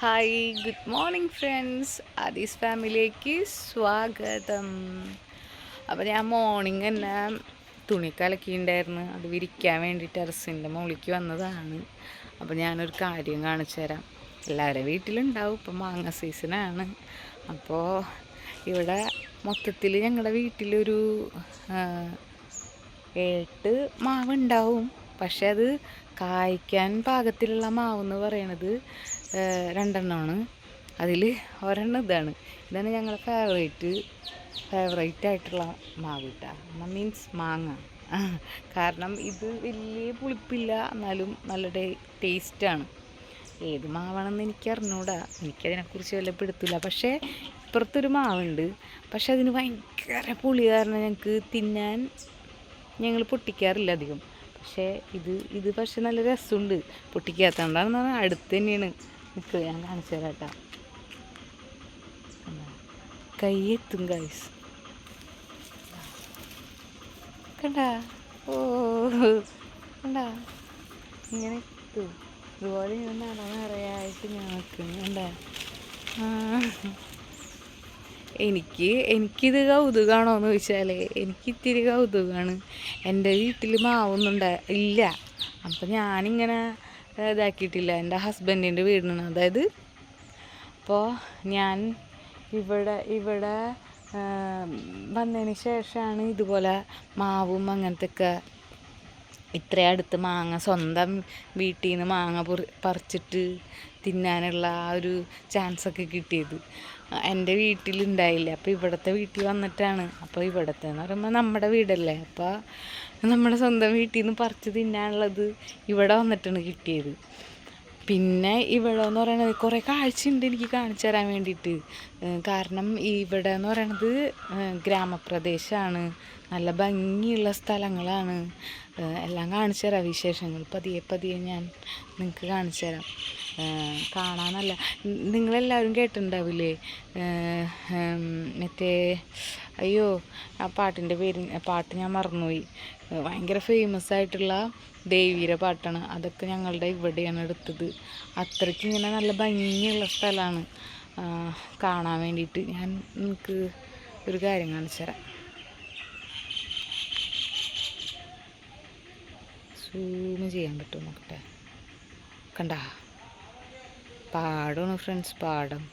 Hi, good morning friends. ആദീസ് ഫാമിലിയിലേക്ക് സ്വാഗതം. അപ്പോൾ ഞാൻ മോർണിംഗ് തന്നെ തുണി കലക്കിയിട്ടുണ്ടായിരുന്നു. അത് വിരിക്കാൻ വേണ്ടി ടെറസിൻ്റെ മുകളിലേക്ക് വന്നതാണ്. അപ്പോൾ ഞാനൊരു കാര്യം കാണിച്ചു തരാം. എല്ലാവരുടെ വീട്ടിലുണ്ടാവും, ഇപ്പം മാങ്ങ സീസണാണ്. അപ്പോൾ ഇവിടെ മൊത്തത്തിൽ ഞങ്ങളുടെ വീട്ടിലൊരു 8 മാവുണ്ടാവും. പക്ഷെ അത് കായ്ക്കാൻ പാകത്തിലുള്ള മാവെന്ന് പറയണത് 2 അതിൽ ഒരെണ്ണം ഇതാണ് ഞങ്ങളുടെ ഫേവറേറ്റ് ആയിട്ടുള്ള മാവ് കേട്ടോ. മീൻസ് മാങ്ങ. കാരണം ഇത് വലിയ പുളിപ്പില്ല, എന്നാലും നല്ല ടേസ്റ്റാണ്. ഏത് മാവാണെന്ന് എനിക്ക് അറിഞ്ഞൂടാ, എനിക്കതിനെക്കുറിച്ച് വല്ല പിടുത്തില്ല. പക്ഷേ ഇപ്പുറത്തൊരു മാവുണ്ട്, പക്ഷെ അതിന് ഭയങ്കര പുളി കാരണം ഞങ്ങൾ പൊട്ടിക്കാറില്ല അധികം. പക്ഷേ ഇത് പക്ഷെ നല്ല രസമുണ്ട്. പൊട്ടിക്കാത്തതുകൊണ്ടാണെന്ന് അടുത്ത് തന്നെയാണ് നിൽക്കുക. ഞാൻ കാണിച്ചു തരാം കേട്ടോ. കൈ എത്തും ഗൈസ്, കണ്ടാ? ഓ കണ്ടാ, ഇങ്ങനെ എത്തും. ഇതുപോലെ ഇങ്ങനെ നിറയായിട്ട് ഞാൻ നിൽക്കുന്നു, കണ്ടാ? എനിക്കിത് കൗതുകമാണോ എന്ന് ചോദിച്ചാൽ എനിക്കിത്തിരി കൗതുകമാണ്. എൻ്റെ വീട്ടിൽ മാവൊന്നും ഇല്ല. അപ്പം ഞാനിങ്ങനെ ഇതാക്കിയിട്ടില്ല. എൻ്റെ ഹസ്ബൻഡിൻ്റെ വീടിനാണ്, അതായത് അപ്പോൾ ഞാൻ ഇവിടെ വന്നതിന് ശേഷമാണ് ഇതുപോലെ മാവും അങ്ങനത്തെ ഒക്കെ ഇത്രയും അടുത്ത് മാങ്ങ സ്വന്തം വീട്ടിൽ നിന്ന് മാങ്ങ പറിച്ചിട്ട് തിന്നാനുള്ള ആ ഒരു ചാൻസൊക്കെ കിട്ടിയത്. എൻ്റെ വീട്ടിലുണ്ടായില്ല. അപ്പോൾ ഇവിടുത്തെ വീട്ടിൽ വന്നിട്ടാണ്. അപ്പോൾ ഇവിടുത്തെ എന്ന് പറയുമ്പോൾ നമ്മുടെ വീടല്ലേ, അപ്പോൾ നമ്മുടെ സ്വന്തം വീട്ടിൽ നിന്ന് പറിച്ച് തിന്നാനുള്ളത് ഇവിടെ വന്നിട്ടാണ് കിട്ടിയത്. പിന്നെ ഇവിടെ എന്ന് പറയണത് കുറേ കാഴ്ചയുണ്ട് എനിക്ക് കാണിച്ചു തരാൻ വേണ്ടിയിട്ട്. കാരണം ഇവിടെ എന്ന് പറയണത് ഗ്രാമപ്രദേശമാണ്, നല്ല ഭംഗിയുള്ള സ്ഥലങ്ങളാണ്. എല്ലാം കാണിച്ചു തരാം, വിശേഷങ്ങൾ പതിയെ ഞാൻ നിങ്ങൾക്ക് കാണിച്ചു തരാം. കാണാനല്ല, നിങ്ങളെല്ലാവരും കേട്ടിട്ടുണ്ടാവില്ലേ മറ്റേ, അയ്യോ ആ പാട്ടിൻ്റെ പാട്ട് ഞാൻ മറന്നുപോയി. ഭയങ്കര ഫേമസ് ആയിട്ടുള്ള ദേവീര പാട്ടാണ്. അതൊക്കെ ഞങ്ങളുടെ ഇവിടെയാണ് എടുത്തത്. അത്രയ്ക്ക് ഇങ്ങനെ നല്ല ഭംഗിയുള്ള സ്ഥലമാണ് കാണാൻ വേണ്ടിയിട്ട്. ഞാൻ നിങ്ങൾക്ക് ഒരു കാര്യം കാണിച്ചു തരാം. സൂം ചെയ്യാൻ പറ്റുമോ നോക്കട്ടെ. കണ്ടാ, പാടമാണ് ഫ്രണ്ട്സ്, പാടം.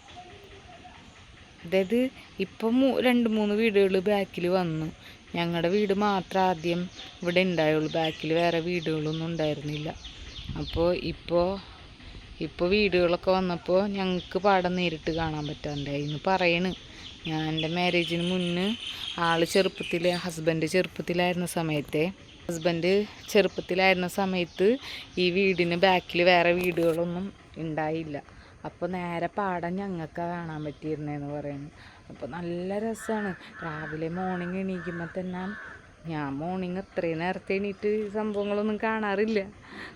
അതായത് ഇപ്പം 2-3 വീടുകൾ ബാക്കിൽ വന്നു. ഞങ്ങളുടെ വീട് മാത്രം ആദ്യം ഇവിടെ ഉണ്ടായുള്ളൂ, ബാക്കിൽ വേറെ വീടുകളൊന്നും ഉണ്ടായിരുന്നില്ല. അപ്പോൾ ഇപ്പോൾ വീടുകളൊക്കെ വന്നപ്പോൾ ഞങ്ങൾക്ക് പാടം നേരിട്ട് കാണാൻ പറ്റാണ്ടായി എന്ന് പറയണ്. ഞാൻ എൻ്റെ മാരേജിന് മുന്നേ ഹസ്ബൻഡ് ചെറുപ്പത്തിലായിരുന്ന സമയത്ത് ഈ വീടിന് ബാക്കിൽ വേറെ വീടുകളൊന്നും ഉണ്ടായില്ല. അപ്പോൾ നേരെ പാടം ഞങ്ങൾക്ക് കാണാൻ പറ്റിയിരുന്നതെന്ന് പറയുന്നു. അപ്പോൾ നല്ല രസമാണ്. രാവിലെ മോർണിംഗ് എണീക്കുമ്പോൾ തന്നെ, ഞാൻ മോർണിംഗ് അത്രയും നേരത്തെ എണീറ്റ് സംഭവങ്ങളൊന്നും കാണാറില്ല.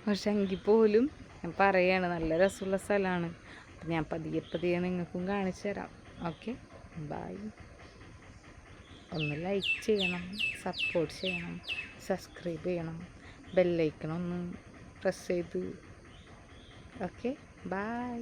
പക്ഷെ എങ്കിൽ പോലും ഞാൻ പറയാണ്, നല്ല രസമുള്ള സ്ഥലമാണ്. അപ്പം ഞാൻ പതിയെ നിങ്ങൾക്കും കാണിച്ചു തരാം. Okay, bye. ഒന്ന് ലൈക്ക് ചെയ്യണം, സപ്പോർട്ട് ചെയ്യണം, സബ്സ്ക്രൈബ് ചെയ്യണം, ബെല്ലൈക്കൺ ഒന്ന് പ്രസ് ചെയ്ത്. Okay, by.